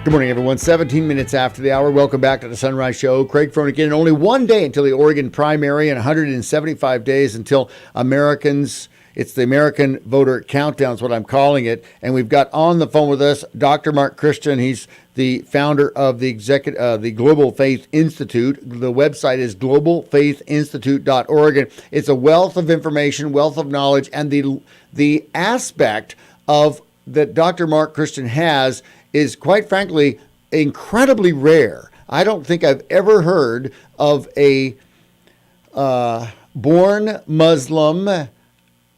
Good morning, everyone. 17 minutes after the hour. Welcome back to the Sunrise Show. Craig Froelich. Only one day until the Oregon primary and 175 days until Americans. It's the American Voter Countdown is what I'm calling it. And we've got on the phone with us Dr. Mark Christian. He's the founder of the the Global Faith Institute. The website is globalfaithinstitute.org. It's a wealth of information, wealth of knowledge, and the aspect of that Dr. Mark Christian has is, quite frankly, incredibly rare. I don't think I've ever heard of a born Muslim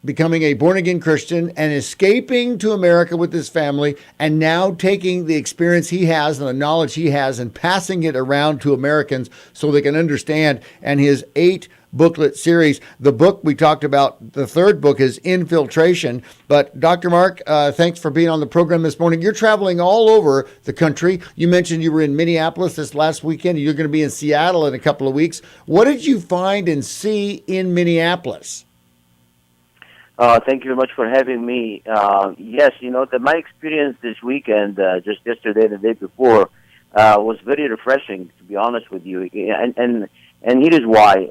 becoming a born-again Christian and escaping to America with his family and now taking the experience he has and the knowledge he has and passing it around to Americans so they can understand. And his 8-booklet series, the book we talked about, the third book is Infiltration. But Dr. Mark, thanks for being on the program this morning. You're traveling all over the country. You mentioned you were in Minneapolis this last weekend. You're going to be in Seattle in a couple of weeks. What did you find and see in Minneapolis? Thank you very much for having me. Yes, my experience this weekend, just yesterday, the day before, was very refreshing, to be honest with you. And here is why.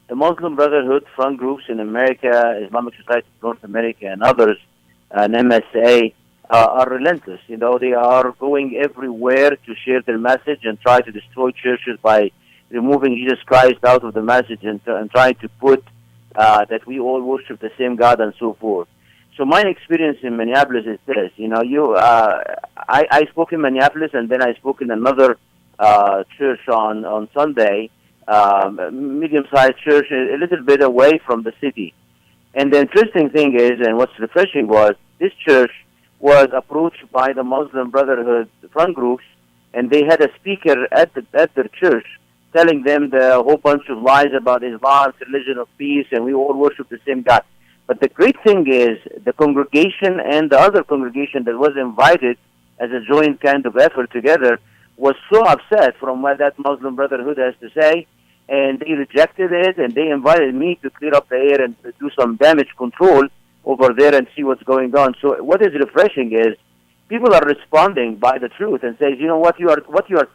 The Muslim Brotherhood front groups in America, Islamic Society of North America, and others, and MSA, are relentless. They are going everywhere to share their message and try to destroy churches by removing Jesus Christ out of the message and trying to put that we all worship the same God and so forth. So my experience in Minneapolis is this. I spoke in Minneapolis and then I spoke in another church on Sunday, medium-sized church, a little bit away from the city. And the interesting thing is, and what's refreshing was, this church was approached by the Muslim Brotherhood front groups, and they had a speaker at their church telling them the whole bunch of lies about Islam, religion of peace, and we all worship the same God. But the great thing is the congregation and the other congregation that was invited as a joint kind of effort together was so upset from what that Muslim Brotherhood has to say, and they rejected it, and they invited me to clear up the air and do some damage control over there and see what's going on. So what is refreshing is people are responding by the truth and says, what you are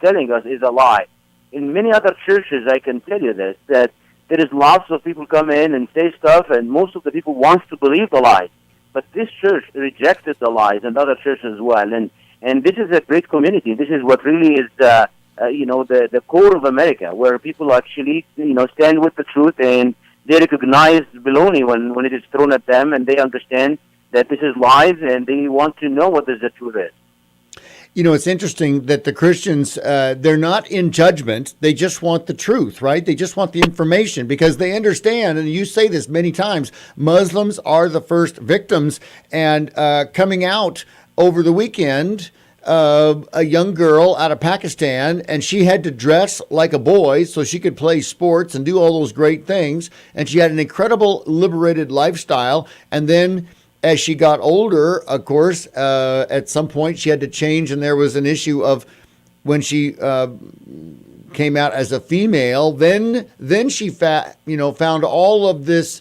telling us is a lie. In many other churches, I can tell you this, that there is lots of people come in and say stuff, and most of the people want to believe the lies. But this church rejected the lies, and other churches as well. And this is a great community. This is what really is, the core of America, where people actually, stand with the truth, and they recognize baloney when it is thrown at them, and they understand that this is lies, and they want to know what the truth is. It's interesting that the Christians, they're not in judgment. They just want the truth, right? They just want the information because they understand, and you say this many times, Muslims are the first victims. And coming out over the weekend, a young girl out of Pakistan, and she had to dress like a boy so she could play sports and do all those great things. And she had an incredible liberated lifestyle. And then as she got older, of course, at some point she had to change, and there was an issue of when she came out as a female. Then she found all of this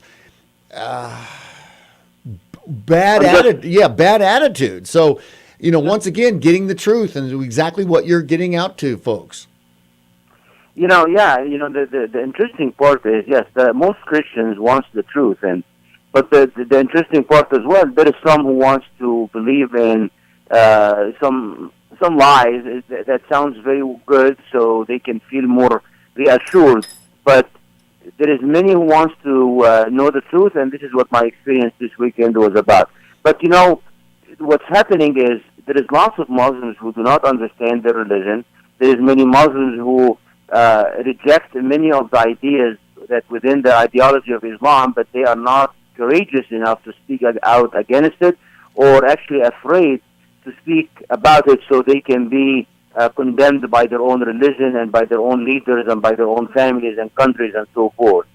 bad attitude. So, once again, getting the truth and exactly what you're getting out to folks. The interesting part is, yes, most Christians want the truth, but the interesting part as well, there is some who wants to believe in some lies that sounds very good, so they can feel more reassured. But there is many who wants to know the truth, and this is what my experience this weekend was about. But what's happening is there is lots of Muslims who do not understand their religion. There is many Muslims who reject many of the ideas that within the ideology of Islam, but they are not courageous enough to speak out against it, or actually afraid to speak about it so they can be condemned by their own religion and by their own leaders and by their own families and countries and so forth.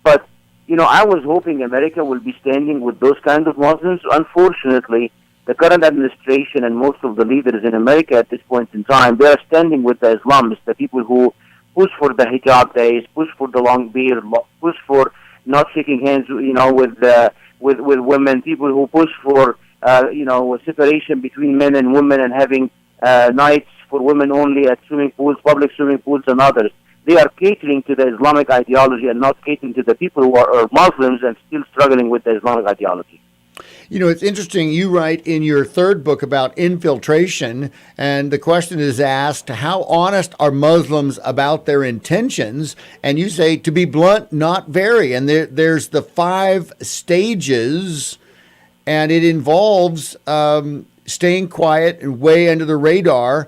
But, I was hoping America will be standing with those kinds of Muslims. Unfortunately, the current administration and most of the leaders in America at this point in time, they are standing with the Islamists, the people who push for the hijab days, push for the long beard, push for not shaking hands, with women, people who push for, separation between men and women and having nights for women only at swimming pools, public swimming pools, and others. They are catering to the Islamic ideology and not catering to the people who are Muslims and still struggling with the Islamic ideology. You know, it's interesting. You write in your third book about infiltration, and the question is asked, how honest are Muslims about their intentions? And you say, to be blunt, not very. And there's the 5 stages, and it involves staying quiet and way under the radar.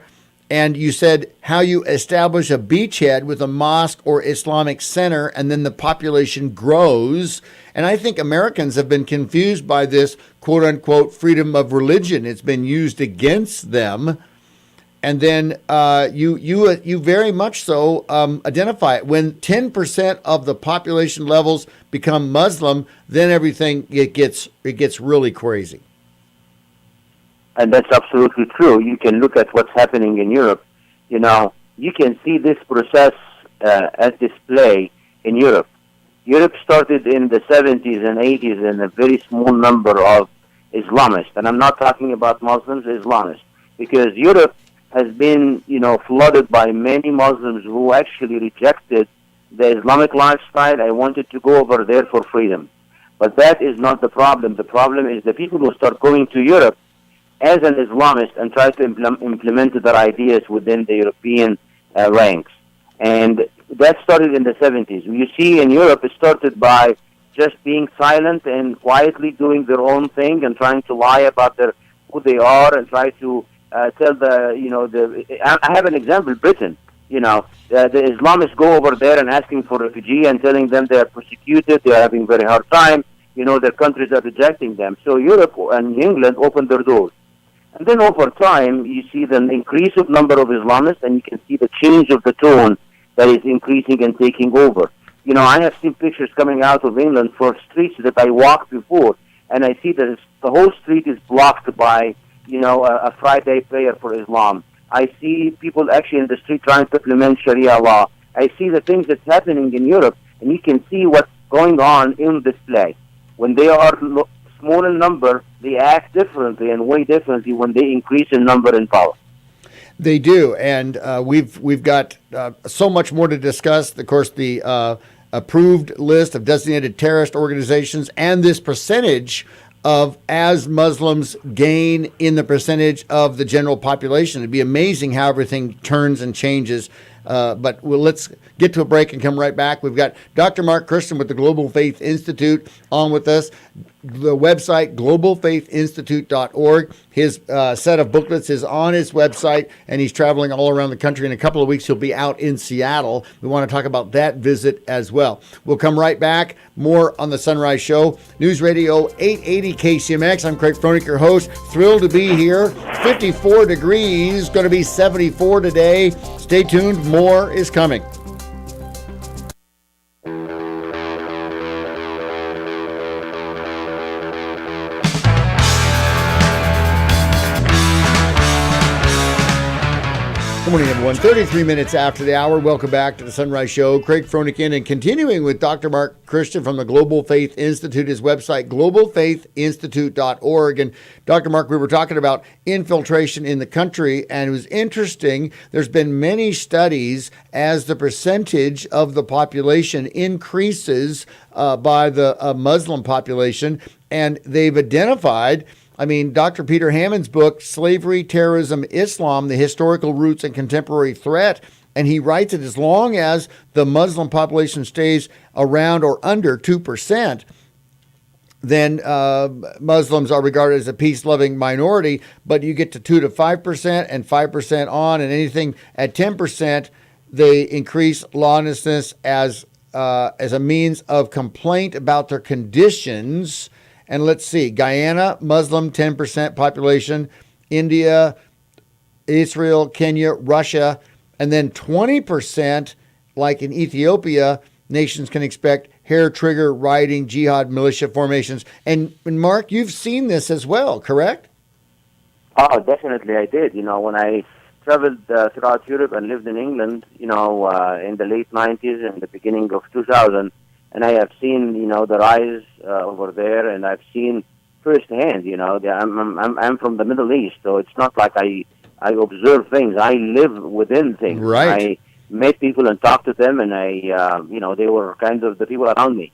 And you said how you establish a beachhead with a mosque or Islamic center, and then the population grows. And I think Americans have been confused by this quote unquote freedom of religion. It's been used against them. And then you very much so identify it. When 10% of the population levels become Muslim, then everything it gets really crazy. And that's absolutely true. You can look at what's happening in Europe. You know, you can see this process at display in Europe. Europe started in the 70s and 80s in a very small number of Islamists. And I'm not talking about Muslims, Islamists. Because Europe has been, flooded by many Muslims who actually rejected the Islamic lifestyle. I wanted to go over there for freedom. But that is not the problem. The problem is the people who start going to Europe as an Islamist and try to implement their ideas within the European ranks. And that started in the 70s. You see in Europe, it started by just being silent and quietly doing their own thing and trying to lie about who they are and try to tell I have an example, Britain. The Islamists go over there and asking for refugee and telling them they are persecuted, they are having very hard time, their countries are rejecting them. So Europe and England opened their doors. And then over time, you see the increase of number of Islamists, and you can see the change of the tone that is increasing and taking over. I have seen pictures coming out of England for streets that I walked before, and I see that the whole street is blocked by, a Friday prayer for Islam. I see people actually in the street trying to implement Sharia law. I see the things that's happening in Europe, and you can see what's going on in display. When they are small in number, they act differently and way differently when they increase in number and power. They do, and we've got so much more to discuss. Of course, the approved list of designated terrorist organizations and this percentage of as Muslims gain in the percentage of the general population. It'd be amazing how everything turns and changes. But let's get to a break and come right back. We've got Dr. Mark Christian with the Global Faith Institute on with us. The website, globalfaithinstitute.org. His set of booklets is on his website, and he's traveling all around the country. In a couple of weeks, he'll be out in Seattle. We want to talk about that visit as well. We'll come right back. More on the Sunrise Show. News Radio 880 KCMX. I'm Craig Froenig, your host. Thrilled to be here. 54 degrees, going to be 74 today. Stay tuned. More is coming. Good morning, everyone. 33 minutes after the hour. Welcome back to the Sunrise Show. Craig Froenig and continuing with Dr. Mark Christian from the Global Faith Institute, his website, globalfaithinstitute.org. And Dr. Mark, we were talking about infiltration in the country, and it was interesting. There's been many studies as the percentage of the population increases by the Muslim population, and they've identified Dr. Peter Hammond's book, Slavery, Terrorism, Islam, The Historical Roots and Contemporary Threat, and he writes that as long as the Muslim population stays around or under 2%, then Muslims are regarded as a peace-loving minority, but you get to 2 to 5% and 5% on, and anything at 10%, they increase lawlessness as a means of complaint about their conditions. And let's see, Guyana, Muslim, 10% population, India, Israel, Kenya, Russia, and then 20%, like in Ethiopia, nations can expect hair trigger riding jihad militia formations. And Mark, you've seen this as well, correct? Oh, definitely I did. When I traveled throughout Europe and lived in England, in the late 90s and the beginning of 2000, and I have seen, the rise over there, and I've seen firsthand, I'm from the Middle East, so it's not like I I observe things. I live within things. Right. I met people and talked to them, and they were kind of the people around me.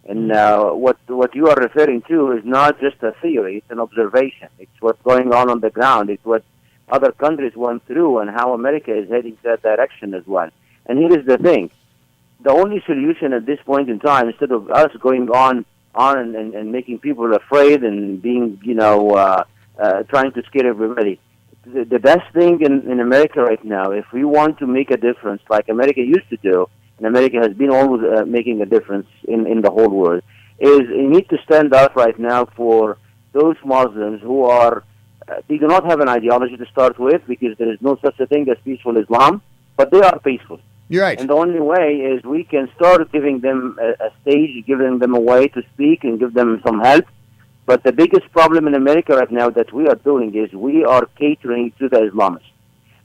And what you are referring to is not just a theory; it's an observation. It's what's going on the ground. It's what other countries went through, and how America is heading that direction as well. And here is the thing: the only solution at this point in time, instead of us going on and making people afraid and being, trying to scare everybody, the best thing in America right now, if we want to make a difference like America used to do, and America has been always making a difference in the whole world, is you need to stand up right now for those Muslims who are, they do not have an ideology to start with, because there is no such a thing as peaceful Islam, but they are peaceful. You're right. And the only way is we can start giving them a stage, giving them a way to speak and give them some help. But the biggest problem in America right now that we are doing is we are catering to the Islamists.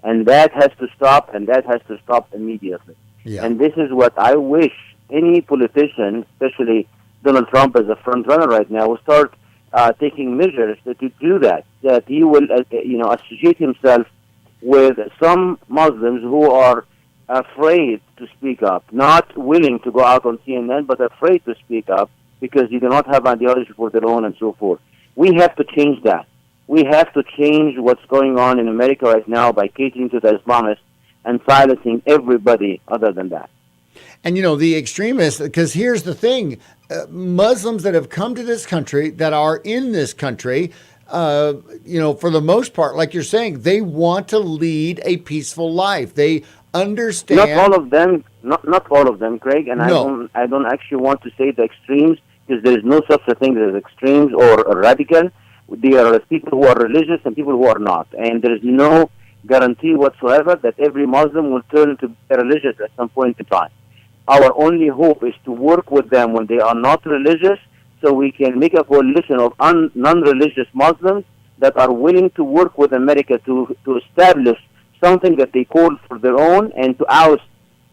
And that has to stop, and that has to stop immediately. Yeah. And this is what I wish any politician, especially Donald Trump as a front runner right now, will start taking measures to do that. That he will, associate himself with some Muslims who are afraid to speak up, not willing to go out on CNN, but afraid to speak up because they do not have ideology for their own and so forth. We have to change that. We have to change what's going on in America right now by catering to the Islamists and silencing everybody other than that. And, the extremists, because here's the thing, Muslims that have come to this country, that are in this country, for the most part, like you're saying, they want to lead a peaceful life. They understand. Not all of them, not all of them, Craig, and No. I don't actually want to say the extremes, because there is no such a thing as extremes or radical. There are people who are religious and people who are not, and there is no guarantee whatsoever that every Muslim will turn to be religious at some point in time. Our only hope is to work with them when they are not religious, so we can make a coalition of non-religious Muslims that are willing to work with America to establish something that they call for their own, and to oust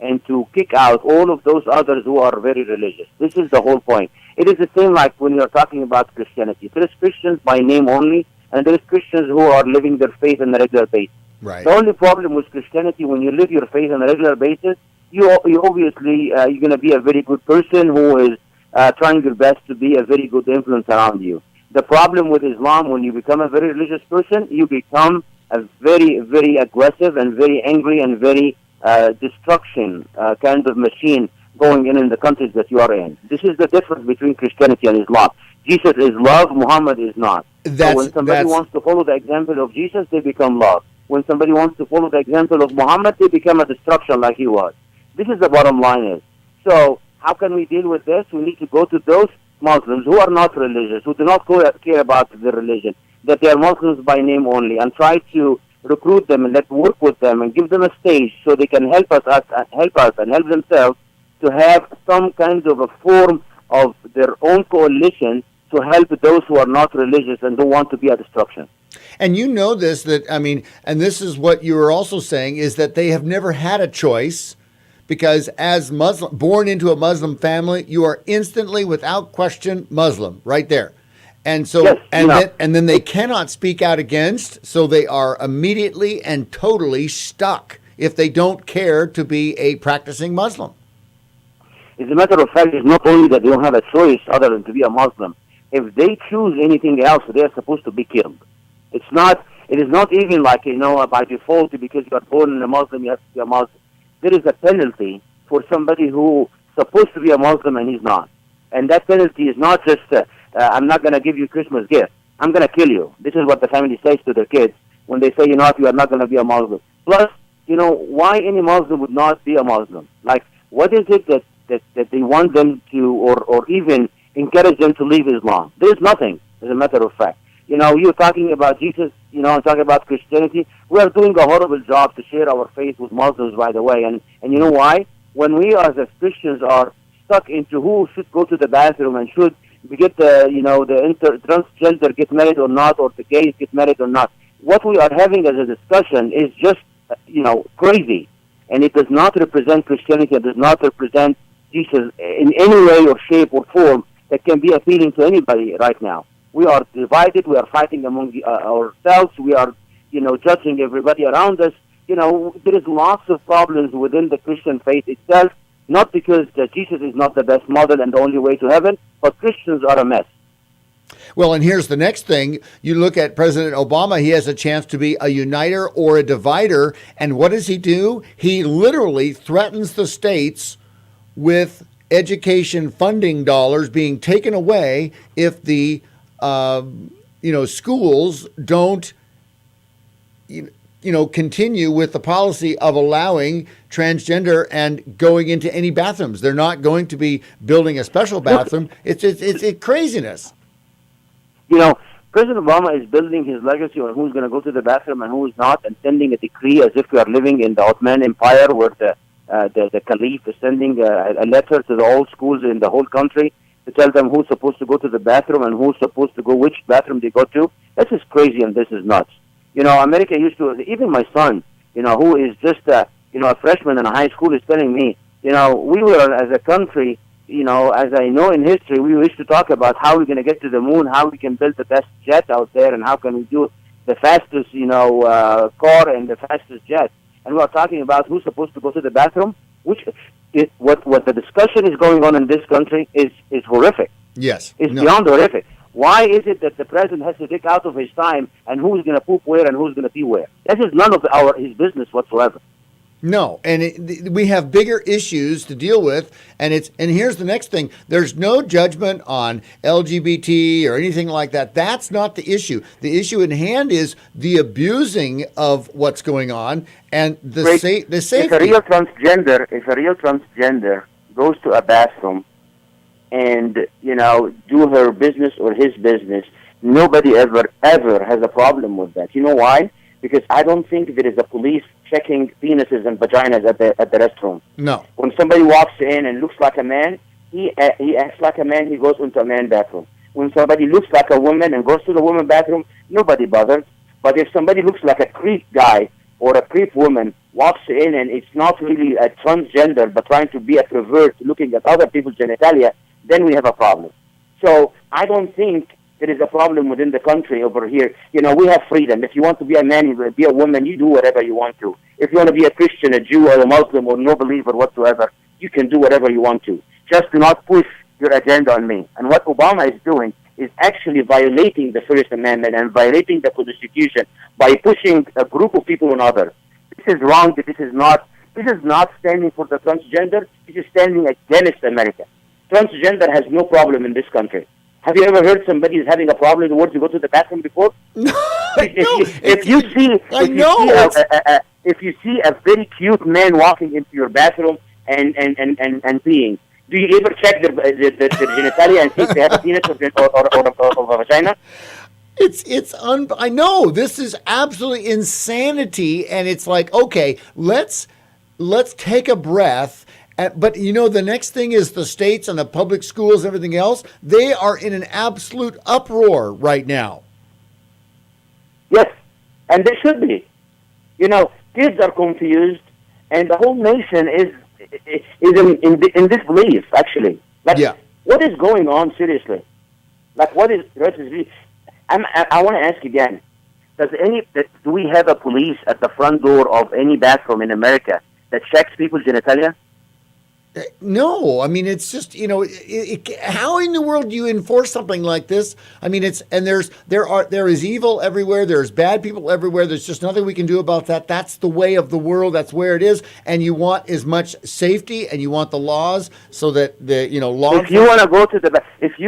and to kick out all of those others who are very religious. This is the whole point. It is the same like when you're talking about Christianity. There is Christians by name only, and there is Christians who are living their faith on a regular basis. Right. The only problem with Christianity, when you live your faith on a regular basis, you obviously you're going to be a very good person who is trying your best to be a very good influence around you. The problem with Islam, when you become a very religious person, you become a very, very aggressive and very angry and very destruction kind of machine going in the countries that you are in. This is the difference between Christianity and Islam. Jesus is love, Muhammad is not. So when somebody wants to follow the example of Jesus, they become love. When somebody wants to follow the example of Muhammad, they become a destruction like he was. This is the bottom line is. So how can we deal with this? We need to go to those Muslims who are not religious, who do not care about their religion, that they are Muslims by name only, and try to recruit them and work with them and give them a stage so they can help us and help themselves to have some kind of a form of their own coalition to help those who are not religious and don't want to be a destruction. And this, and this is what you were also saying, is that they have never had a choice, because as born into a Muslim family, you are instantly, without question, Muslim right there. And so, yes, and then they cannot speak out against, so they are immediately and totally stuck if they don't care to be a practicing Muslim. As a matter of fact, it's not only that they don't have a choice other than to be a Muslim. If they choose anything else, they are supposed to be killed. It is not even like, by default, because you are born in a Muslim, you have to be a Muslim. There is a penalty for somebody who is supposed to be a Muslim and he's not. And that penalty is not just, I'm not going to give you Christmas gift. I'm going to kill you. This is what the family says to their kids when they say, you are not going to be a Muslim. Plus, why any Muslim would not be a Muslim? Like, what is it that they want them to, or even encourage them to leave Islam? There's nothing, as a matter of fact. You're talking about Jesus, talking about Christianity. We are doing a horrible job to share our faith with Muslims, by the way. And you know why? When we as Christians are stuck into who should go to the bathroom and should we get the transgender get married or not, or the gays get married or not, what we are having as a discussion is just, crazy. And it does not represent Christianity. It does not represent Jesus in any way or shape or form that can be appealing to anybody right now. We are divided. We are fighting among ourselves. We are judging everybody around us. There is lots of problems within the Christian faith itself, not because Jesus is not the best model and the only way to heaven, but Christians are a mess. Well, and here's the next thing. You look at President Obama, he has a chance to be a uniter or a divider. And what does he do? He literally threatens the states with education funding dollars being taken away if the schools don't continue with the policy of allowing transgender and going into any bathrooms. They're not going to be building a special bathroom. It's craziness. President Obama is building his legacy on who's going to go to the bathroom and who is not, and sending a decree as if we are living in the Ottoman Empire, where the Caliph is sending a letter to the old schools in the whole country to tell them who's supposed to go to the bathroom and who's supposed to go, which bathroom they go to. This is crazy and this is nuts. America used to, even my son, who is just, a freshman in a high school, is telling me, we were, as a country, as I know in history, we used to talk about how we're going to get to the moon, how we can build the best jet out there, and how can we do the fastest, car and the fastest jet. And we are talking about who's supposed to go to the bathroom, what the discussion is going on in this country is horrific. Yes. It's beyond horrific. Why is it that the president has to take out of his time and who's going to poop where and who's going to pee where? This is none of his business whatsoever. No, and we have bigger issues to deal with, and here's the next thing. There's no judgment on LGBT or anything like that. That's not the issue. The issue in hand is the abusing of what's going on and the safety. If a real transgender goes to a bathroom and do her business or his business, nobody ever has a problem with that. You know why? Because I don't think there is a police checking penises and vaginas at the restroom. No. When somebody walks in and looks like a man, he acts like a man, he goes into a man bathroom. When somebody looks like a woman and goes to the woman bathroom, nobody bothers. But if somebody looks like a creep guy or a creep woman, walks in and it's not really a transgender but trying to be a pervert looking at other people's genitalia, then we have a problem. So I don't think there is a problem within the country over here. We have freedom. If you want to be a man, you be a woman, you do whatever you want to. If you want to be a Christian, a Jew, or a Muslim, or no believer whatsoever, you can do whatever you want to. Just do not push your agenda on me. And what Obama is doing is actually violating the First Amendment and violating the Constitution by pushing a group of people on others. This is wrong. This is not standing for the transgender. This is standing against America. Transgender has no problem in this country. Have you ever heard somebody is having a problem in the world to go to the bathroom before? If you see a very cute man walking into your bathroom and peeing, do you ever check their genitalia and see if they have a penis or a vagina? I know this is absolutely insanity, and it's like, okay, let's take a breath. But the next thing is the states and the public schools, everything else, they are in an absolute uproar right now. Yes, and they should be. Kids are confused, and the whole nation is in disbelief, actually. What is going on, seriously? I want to ask again, do we have a police at the front door of any bathroom in America that checks people's genitalia? No, I mean, it's just, how in the world do you enforce something like this? I mean, there is evil everywhere. There's bad people everywhere. There's just nothing we can do about that. That's the way of the world. That's where it is. And you want as much safety and you want the laws so that law. If you want to go to if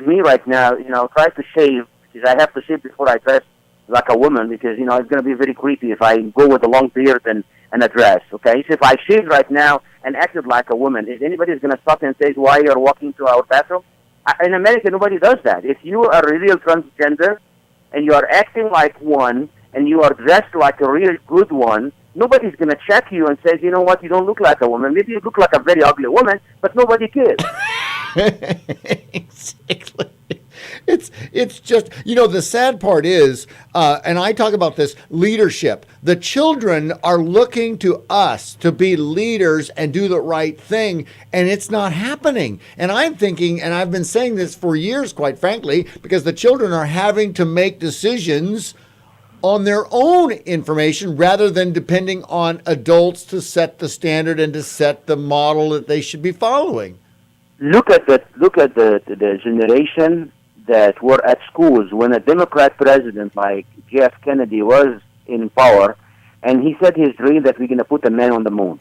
me right now, try to shave, because I have to shave before I dress like a woman, because, it's going to be very creepy if I go with a long beard and a dress, okay? So if I shaved right now and acted like a woman, is anybody going to stop and say why you're walking to our bathroom? In America, nobody does that. If you are a real transgender and you are acting like one and you are dressed like a real good one, nobody's going to check you and say, you know what, you don't look like a woman. Maybe you look like a very ugly woman, but nobody cares. Exactly. It's just, the sad part is, and I talk about this, leadership. The children are looking to us to be leaders and do the right thing, and it's not happening. And I'm thinking, and I've been saying this for years, quite frankly, because the children are having to make decisions on their own information rather than depending on adults to set the standard and to set the model that they should be following. Look at the generation that were at schools when a Democrat president like Jeff Kennedy was in power, and he said his dream that we're going to put a man on the moon.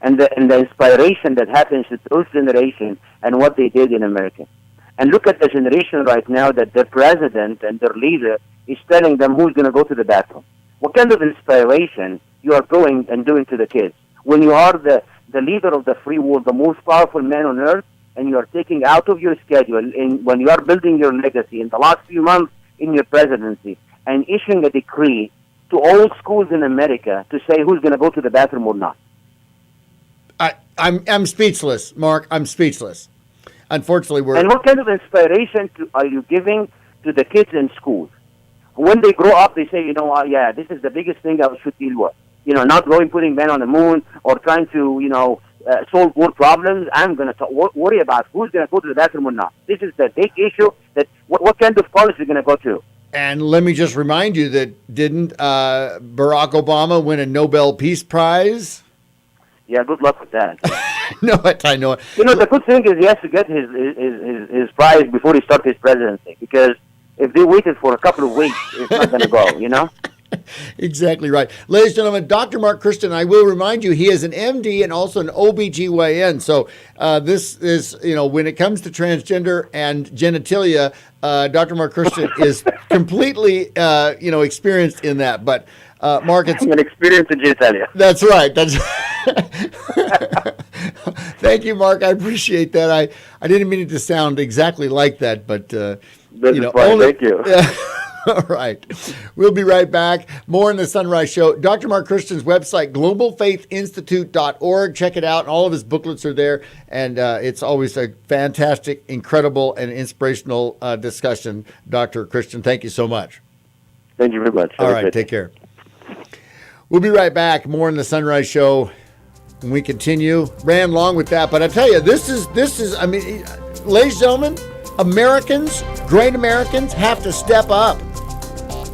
And the inspiration that happens to those generations and what they did in America. And look at the generation right now that their president and their leader is telling them who's going to go to the bathroom. What kind of inspiration you are going and doing to the kids? When you are the leader of the free world, the most powerful man on earth, and you are taking out of your schedule, when you are building your legacy in the last few months in your presidency, and issuing a decree to all schools in America to say who's going to go to the bathroom or not. I'm speechless, Mark. I'm speechless. Unfortunately, And what kind of inspiration are you giving to the kids in schools? When they grow up, they say, yeah, this is the biggest thing I should deal with. Not putting men on the moon or trying to, solve world problems. I'm going to worry about who's going to go to the bathroom or not. This is the big issue. That what kind of college are going to go to? And let me just remind you that didn't Barack Obama win a Nobel Peace Prize? Yeah, good luck with that. I know it. The good thing is he has to get his prize before he starts his presidency, because if they waited for a couple of weeks, it's not going to go, Exactly right. Ladies and gentlemen, Dr. Mark Christian, I will remind you, he is an MD and also an OBGYN. So this is, when it comes to transgender and genitalia, Dr. Mark Christian is completely, experienced in that. But Mark, it's I'm an experienced in genitalia. That's right. Thank you, Mark. I appreciate that. I didn't mean it to sound exactly like that, but Thank you. All right. We'll be right back. More in the Sunrise Show. Dr. Mark Christian's website, globalfaithinstitute.org. Check it out. All of his booklets are there. And it's always a fantastic, incredible, and inspirational discussion. Dr. Christian, thank you so much. Thank you very much. All right. Take care. We'll be right back. More in the Sunrise Show when we continue. Ran long with that, but I tell you, this is, ladies and gentlemen, Americans, great Americans, have to step up.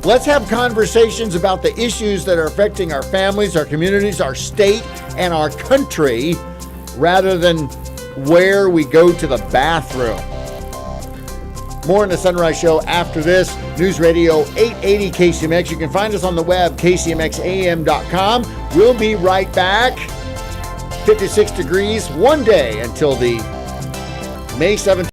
Let's have conversations about the issues that are affecting our families, our communities, our state, and our country, rather than where we go to the bathroom. More in the Sunrise Show after this. News Radio 880 KCMX. You can find us on the web, kcmxam.com. We'll be right back. 56 degrees, one day until the May 17th.